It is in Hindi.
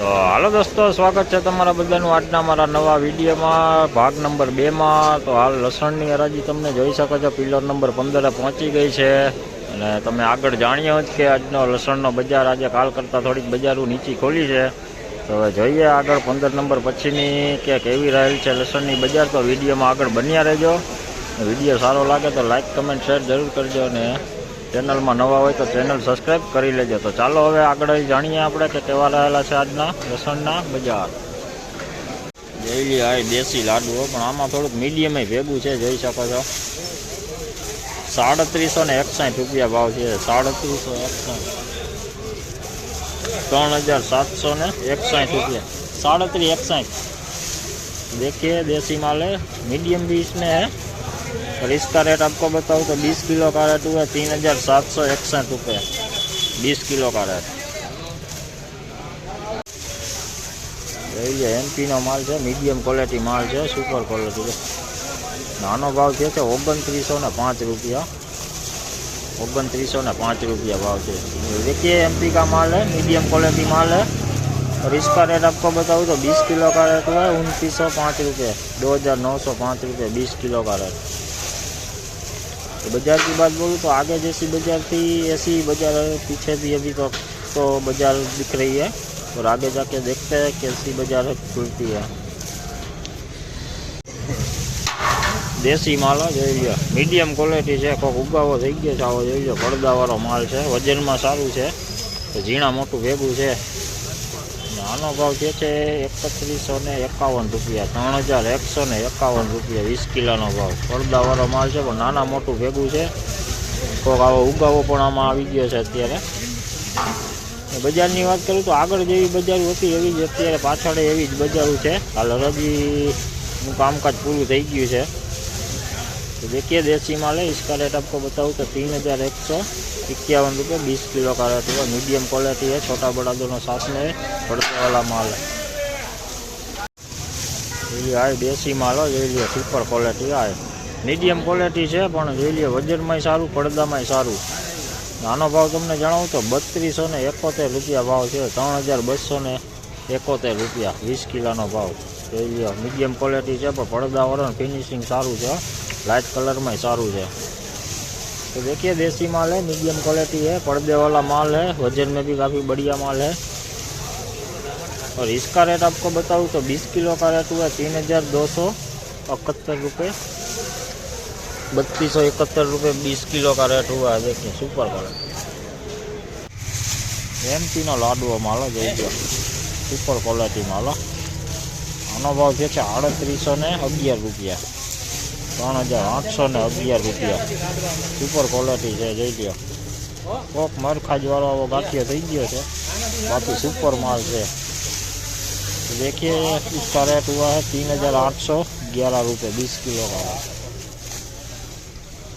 तो हालो दोस्तों, स्वागत है तमारा बधानु आजना मारा नवा विडियो में भाग नंबर 2 में। तो हाल लसणनी हराजी तमने जोई शको छो, पिलर नंबर 15 पहुंची गई है। અને તમે આગળ જાણ્યો જ કે આજનો લસણનો બજાર આજે કાલ કરતાં થોડીક બજારો નીચી ખોલી છે। તો હવે જોઈએ આગળ 15 નંબર પછીની કે કેવી રહેલ છે લસણની બજાર। તો વિડીયોમાં આગળ બન્યા રહેજો। વિડીયો સારો લાગે તો લાઈક કમેન્ટ શેર જરૂર કરજો અને ચેનલમાં નવા હોય તો ચેનલ સબસ્ક્રાઈબ કરી લેજો। તો ચાલો હવે આગળ જાણીએ આપણે કે કેવા રહેલા છે આજના લસણના બજાર। જોઈ આ દેશી લાડુઓ પણ આમાં થોડુંક મીડિયમ ભેગું છે, જોઈ શકો છો। 3761 રૂપિયા ભાવ છે। 3761 3761 रुपया 3761। देखिए देसी माल है, मीडियम भी इसमें है। और इसका रेट आपको बताऊँ तो 20 किलो का रेट हुआ 3761 रुपये 20 किलो का रेट। ये एमपी नो माल है, मीडियम क्वालिटी माल है, सुपर क्वालिटी है। नानो भाव है 2905 रुपया 2905 रुपया भाव है। देखिए एमपी का माल है, मीडियम क्वालिटी माल है। और इसका रेट आपको बताऊँ तो 20 किलो का रेट हुआ है 2905 रुपये 2905 रुपये 20 किलो का रेट। तो बाज़ार की बात बोलूँ तो आगे जैसी बाज़ार थी ऐसी बाज़ार पीछे भी अभी तो बाज़ार दिख रही है। और आगे जाके देखते हैं कैसी बाज़ार खुलती है। देसी माल जो मीडियम क्वालिटी है, कोई उगावो थी गयो है, आવો जो પડદાવાળો माल है, वजन में सारू है। तो झीणा मोटू भेगू है। आनो भाव है 3151 रुपया 3151 रुपया 20 किलो भाव। પડદાવાળો माल है પણ नाना मोटू भेगू है। कोक आवो उगावो पण आमां आवी गयो छे अत्यारे। बजारनी बात करूँ तो आगळ जेवी बजारू हती एवी ज अत्यारे पाछळ एवी ज बजारू है। हाल हराजीनुं कामकाज पूरुं थई गयुं छे। तो देखिए देसी माल है, इसका रेट आपको बताऊँ तो 3151 रुपये 20 किलो का रेट हुआ। मीडियम क्वालिटी है, छोटा बड़ा दोनों साथ में है, पड़ते वाला माल है। ये आए देसी माल हो, जो लिए सुपर क्वालिटी आए। मीडियम क्वालिटी है पण जो लिए वजन में सारू, पड़दा में सारू। आनो भाव तमने जणावुं तो 3271 रुपया भाव है। 3271 रुपया 20 किलो भाव। जो लिए मीडियम क्वालिटी है पर પડદાવાળો फिनिशिंग सारू है, लाइट कलर में सारू है। तो देखिए देसी माल है, मीडियम क्वालिटी है, पर्दे वाला माल है, वजन में भी काफ़ी बढ़िया माल है। और इसका रेट आपको बताऊँ तो 20 किलो का रेट हुआ 3271 रुपये 3271 रुपये 20 किलो का रेट हुआ है। देखिए सुपर क्वालिटी एमपी नो लाडुओ माल जो सुपर क्वालिटी माल। आनो भाव है 3811 रुपया 3811 रुपया सुपर क्वालिटी है। जो लो कोक मरखाज वाला वो गाठिया थी गयो है, बाकी सुपर माल है। तो देखिए इसका रेट हुआ है 3811 रुपये 20 किलो का।